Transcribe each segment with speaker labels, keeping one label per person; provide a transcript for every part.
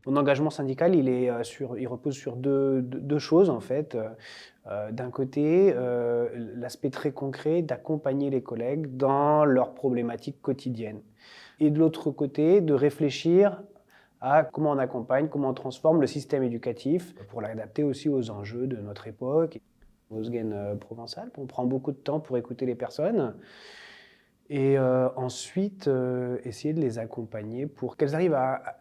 Speaker 1: Mon engagement syndical, il repose sur deux choses en fait. D'un côté, l'aspect très concret d'accompagner les collègues dans leurs problématiques quotidiennes. Et de l'autre côté, de réfléchir à comment on accompagne, comment on transforme le système éducatif pour l'adapter aussi aux enjeux de notre époque. Au Sgen provençal, on prend beaucoup de temps pour écouter les personnes et ensuite essayer de les accompagner pour qu'elles arrivent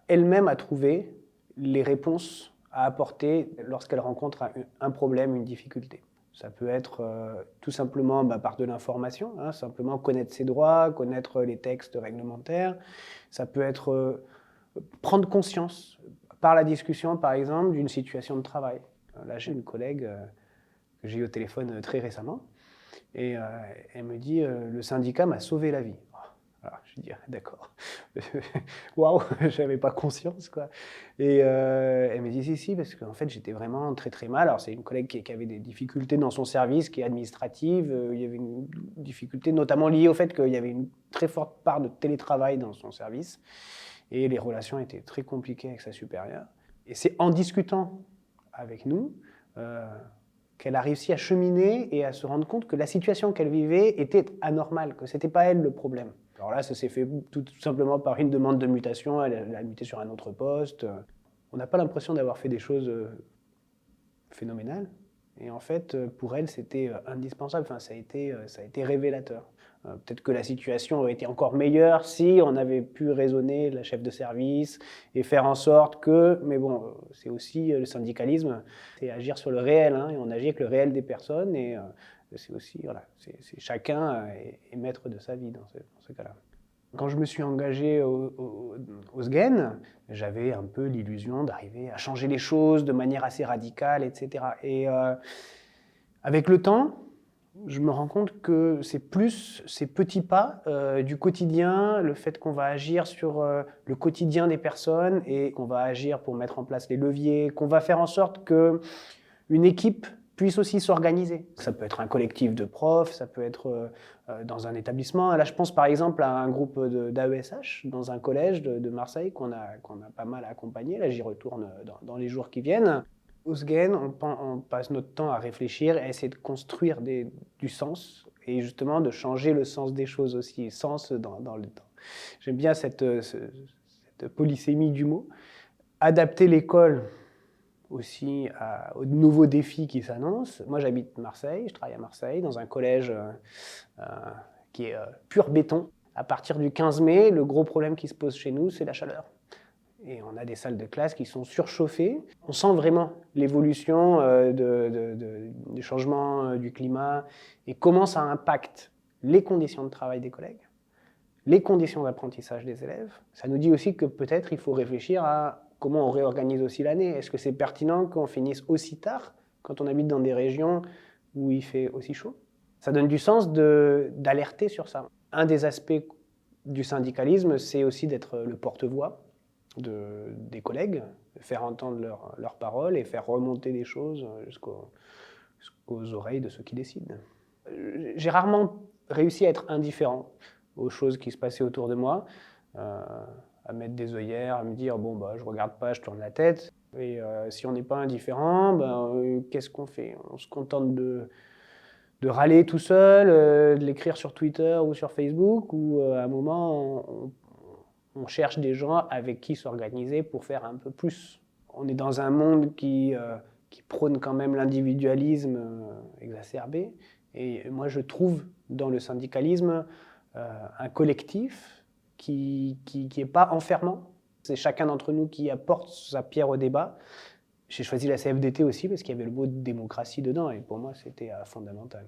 Speaker 1: elles-mêmes à trouver les réponses à apporter lorsqu'elles rencontrent un problème, une difficulté. Ça peut être tout simplement par de l'information, hein, simplement connaître ses droits, connaître les textes réglementaires. Ça peut être prendre conscience par la discussion, par exemple, d'une situation de travail. Là, j'ai une collègue que j'ai eu au téléphone très récemment et elle me dit le syndicat m'a sauvé la vie. Alors, je dis d'accord. Waouh, j'avais pas conscience quoi. Et elle me dit si, parce qu'en fait j'étais vraiment très très mal. Alors c'est une collègue qui avait des difficultés dans son service, qui est administrative. Il y avait une difficulté notamment liée au fait qu'il y avait une très forte part de télétravail dans son service et les relations étaient très compliquées avec sa supérieure. Et c'est en discutant avec nous qu'elle a réussi à cheminer et à se rendre compte que la situation qu'elle vivait était anormale, que c'était pas elle le problème. Alors là, ça s'est fait tout simplement par une demande de mutation, elle a muté sur un autre poste. On n'a pas l'impression d'avoir fait des choses phénoménales. Et en fait, pour elle, c'était indispensable, enfin, ça a été révélateur. Peut-être que la situation aurait été encore meilleure si on avait pu raisonner la chef de service et faire en sorte que, mais bon, c'est aussi le syndicalisme, c'est agir sur le réel, hein, et on agit avec le réel des personnes, et c'est aussi, voilà, c'est chacun est maître de sa vie dans ce cas-là. Quand je me suis engagé au Sgen, j'avais un peu l'illusion d'arriver à changer les choses de manière assez radicale, etc. Et avec le temps, je me rends compte que c'est plus ces petits pas du quotidien, le fait qu'on va agir sur le quotidien des personnes et qu'on va agir pour mettre en place les leviers, qu'on va faire en sorte qu'une équipe puisse aussi s'organiser. Ça peut être un collectif de profs, ça peut être dans un établissement. Là, je pense par exemple à un groupe d'AESH dans un collège de Marseille qu'on a pas mal accompagné. Là, j'y retourne dans les jours qui viennent. Au Sgen, on passe notre temps à réfléchir et à essayer de construire du sens et justement de changer le sens des choses aussi, sens dans le temps. J'aime bien cette polysémie du mot. Adapter l'école aussi aux nouveaux défis qui s'annoncent. Moi, j'habite Marseille, je travaille à Marseille, dans un collège qui est pur béton. À partir du 15 mai, le gros problème qui se pose chez nous, c'est la chaleur. Et on a des salles de classe qui sont surchauffées. On sent vraiment l'évolution du changement du climat et comment ça impacte les conditions de travail des collègues, les conditions d'apprentissage des élèves. Ça nous dit aussi que peut-être il faut réfléchir à comment on réorganise aussi l'année. Est-ce que c'est pertinent qu'on finisse aussi tard quand on habite dans des régions où il fait aussi chaud? Ça donne du sens d'alerter sur ça. Un des aspects du syndicalisme, c'est aussi d'être le porte-voix des collègues, faire entendre leurs paroles et faire remonter les choses jusqu'aux oreilles de ceux qui décident. J'ai rarement réussi à être indifférent aux choses qui se passaient autour de moi, à mettre des œillères, à me dire bon bah je regarde pas, je tourne la tête. Et si on n'est pas indifférent, qu'est-ce qu'on fait? On se contente de râler tout seul, de l'écrire sur Twitter ou sur Facebook, ou à un moment on cherche des gens avec qui s'organiser pour faire un peu plus. On est dans un monde qui prône quand même l'individualisme exacerbé. Et moi, je trouve dans le syndicalisme un collectif qui n'est pas enfermant. C'est chacun d'entre nous qui apporte sa pierre au débat. J'ai choisi la CFDT aussi parce qu'il y avait le mot de démocratie dedans. Et pour moi, c'était fondamental.